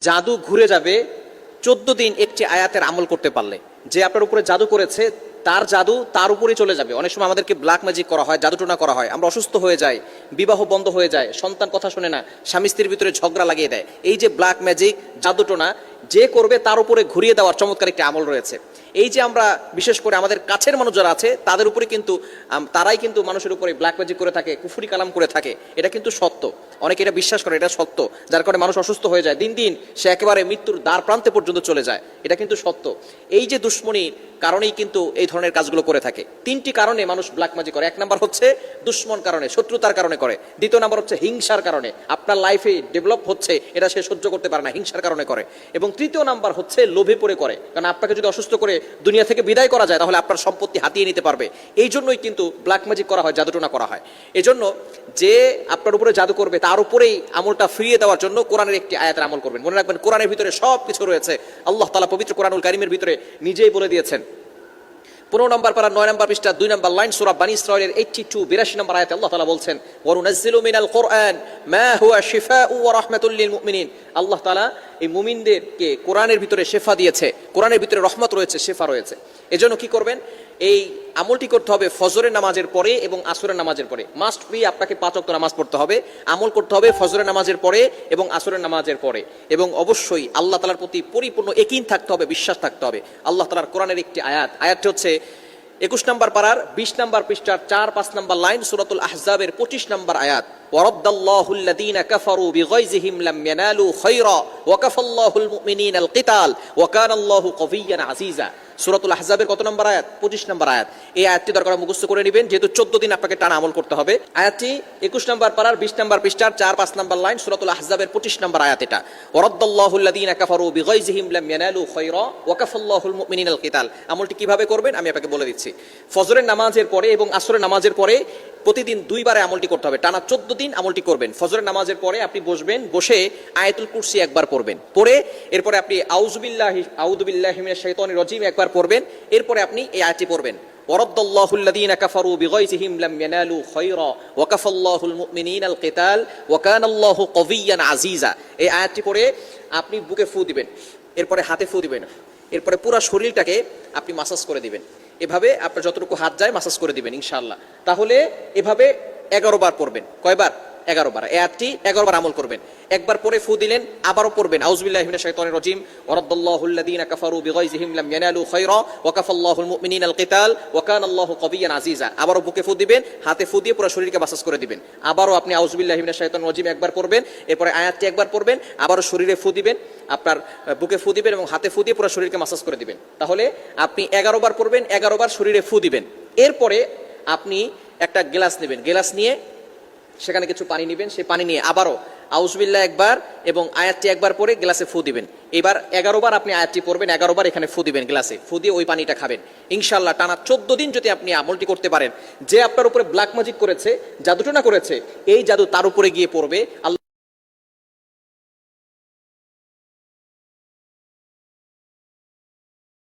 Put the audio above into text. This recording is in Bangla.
জাদু ঘুরে যাবে 14 দিন একটি আয়াতের আমল করতে পারলে। যে আপনার উপরে জাদু করেছে তার জাদু তার উপরেই চলে যাবে। অনেক সময় আমাদেরকে ব্ল্যাক ম্যাজিক করা হয়, জাদুটোনা করা হয়, আমরা অসুস্থ হয়ে যাই, বিবাহ বন্ধ হয়ে যায়, সন্তান কথা শুনে না, স্বামী স্ত্রীর ভিতরে ঝগড়া লাগিয়ে দেয়। এই যে ব্ল্যাক ম্যাজিক, জাদুটোনা যে করবে তার উপরে ঘুরিয়ে দেওয়ার চমৎকার একটি আমল রয়েছে। এই যে আমরা বিশেষ করে আমাদের কাছের মানুষ যারা আছে তাদের উপরে কিন্তু তারাই কিন্তু মানুষের উপরে ব্ল্যাক ম্যাজিক করে থাকে, কুফরি কালাম করে থাকে, এটা কিন্তু সত্য। অনেকে এটা বিশ্বাস করে, এটা সত্য, যার কারণে মানুষ অসুস্থ হয়ে যায়, দিন দিন সে একেবারে মৃত্যুর দ্বার প্রান্তে পর্যন্ত চলে যায়, এটা কিন্তু সত্য। এই যে দুশ্মনীর কারণেই কিন্তু এই ধরনের কাজগুলো করে থাকে। 3টি কারণে মানুষ ব্ল্যাক ম্যাজিক করে। 1 নাম্বার হচ্ছে দুশ্মন কারণে, শত্রুতার কারণে করে। 2 নাম্বার হচ্ছে হিংসার কারণে, আপনার লাইফে ডেভেলপ হচ্ছে এটা সে সহ্য করতে পারে না, হিংসার কারণে করে। এবং 3য় নাম্বার হচ্ছে লোভে পড়ে করে, কারণ আপনাকে যদি অসুস্থ করে দুনিয়া থেকে বিদায় করা যায় তাহলে আপনার সম্পত্তি হাতিয়ে নিতে পারবে। এই জন্যই কিন্তু ব্ল্যাক ম্যাজিক করা হয়, জাদুটোনা করা হয়। এই জন্য যে আপনার উপরে জাদু করবে তার উপরেই আমলটা ফিরিয়ে দেওয়ার জন্য কোরআনের একটি আয়াতের আমল করবেন। মনে রাখবেন, কোরআনের ভিতরে সব কিছু রয়েছে। আল্লাহ তাআলা পবিত্র কোরআনুল কারীমের ভিতরে নিজেই বলে দিয়েছেন। 15 নম্বর পারা 9 নম্বর পৃষ্ঠা 2 নম্বর লাইন সূরা বানী ইসরাঈলের 82 নম্বর আয়াতে আল্লাহ তাআলা বলছেন, ওয়া নুনাজ্জিলু মিনাল কুরআন মা হুয়া শিফাউ ওয়া রাহমাতুল লিল মুমিনিন। আল্লাহ তাআলা এই মুমিনদেরকে কোরআনের ভিতরে শিফা দিয়েছে, কোরআনের ভিতরে রহমত রয়েছে, শিফা রয়েছে। এজন্য কি করবেন, এই আমলটি করতে হবে ফজরের নামাজের পরে এবং আসরের নামাজের পরে। মাস্ট বি আপনাকে 5 ওয়াক্ত নামাজ পড়তে হবে, আমল করতে হবে ফজরের নামাজের পরে এবং আসরের নামাজের পরে। এবং অবশ্যই আল্লাহ তাআলার প্রতি পরিপূর্ণ ইয়াকিন থাকতে হবে, বিশ্বাস থাকতে হবে। আল্লাহ তাআলার কোরআনের একটি আয়াতটি হচ্ছে 21 নম্বর পারার 20 নম্বর পৃষ্ঠার 4-5 নম্বর লাইন সূরাতুল আহজাবের 25 নম্বর আয়াত, ওয়ারাদ্দাল্লাহুল লাযীনা কাফারু বিগাইযিহিম লাম ইয়ানালু খায়রা ওয়া কাফাল্লাহুল মুমিনিনাল কিতাল ওয়া কানাল্লাহু কাবিয়্যান আজিজা। সূরাতুল আহজাবের কত নম্বর আয়াত? 25 নম্বর আয়াত। এই আয়াতটি দরকার মুখস্থ করে নেবেন, যেহেতু 14 দিন আপনাকে টানা আমল করতে হবে। আয়াতটি 21 নম্বর পারার 20 নম্বর পৃষ্ঠার 4-5 নম্বর লাইন সূরাতুল আহজাবের 25 নম্বর আয়াত। এটা ওয়ারাদ্দাল্লাহুল লাযীনা কাফারু বিগাইযিহিম লাম ইয়ানালু খায়রা ওয়া কাফাল্লাহুল মুমিনিনাল কিতাল। আমলটি কিভাবে করবেন আমি আপনাকে বলে দিচ্ছি। ফজরের নামাজের পরে এবং আসরের নামাজের পরে প্রতিদিন 2 বারে আমলটি করতে হবে। টানা 14 দিন আমলটি করবেন। ফজরের নামাজের পরে আপনি বসবেন, বসে আয়াতুল কুরসি একবার পড়বেন, পড়ে এরপরে আপনি আউযু বিল্লাহি মিনাশ শাইতানির রাজিম একবার পড়বেন। এরপরে আপনি এই আয়াতটি পড়বেন, ওয়ারাদ্দাল্লাহুল লাযীনা কাফারু বিগাইযিহিম লাম ইয়ানালু খায়রা ওয়া কাফাল্লাহুল মুমিনিনাল কিতাল ওয়া কানাল্লাহু কাবিয়্যান আজিজা। এই আয়াতটি পড়ে আপনি বুকে ফু দিবেন, এরপরে হাতে ফু দিবেন, এরপরে পুরো শরীরটাকে আপনি মাসাজ করে দিবেন। এভাবে আপনার যতটুকু হাত যায় মাসাজ করে দিবেন ইনশাআল্লাহ। তাহলে এভাবে 11 বার পড়বেন। কয়বার? 11 বার। এই আয়াতটি 11 বার আমল করবেন। একবার পরে ফু দিলেন, আবারও পড়বেন আউযু বিল্লাহি মিনাশ শাইতানির রাজিম, ওয়ারাদ্দাল্লাহুল লাযীনা কাফারু বিগাইযিহিম লাম ইয়ানালু খায়রা ওয়া কাফাল্লাহুল মুমিনিনাল কিতাল ওয়া কানাল্লাহু কাবিয়্যান আজিজা। আবারও বুকে ফু দিবেন, হাতে ফু দিয়ে পুরো শরীরকে মাসাজ করে দিবেন। আবারও আপনি আউযু বিল্লাহি মিনাশ শাইতানির রাজিম একবার পড়বেন, এরপরে আয়াতটি একবার পড়বেন, আবারও শরীরে ফু দিবেন, আপনার বুকে ফু দিবেন এবং হাতে ফু দিয়ে পুরো শরীরকে মাসাজ করে দিবেন। তাহলে আপনি 11 বার পড়বেন, 11 বার শরীরে ফু দিবেন। এরপরে আপনি একটা গ্লাস নেবেন, গ্লাস নিয়ে সেখানে কিছু পানি নেবেন, সেই পানি নিয়ে আবারও আউযু বিল্লাহ একবার এবং আয়াতটি একবার পরে গ্লাসে ফু দিবেন। এবার 11 বার আপনি আয়াতটি পড়বেন, 11 বার এখানে ফু দিবেন, গ্লাসে ফু দিয়ে ওই পানিটা খাবেন। ইনশাআল্লাহ টানা 14 দিন যদি আপনি আমলটি করতে পারেন, যে আপনার উপরে ব্ল্যাক ম্যাজিক করেছে, জাদুটোনা করেছে, এই জাদু তার উপরে গিয়ে পড়বে। আল্লাহ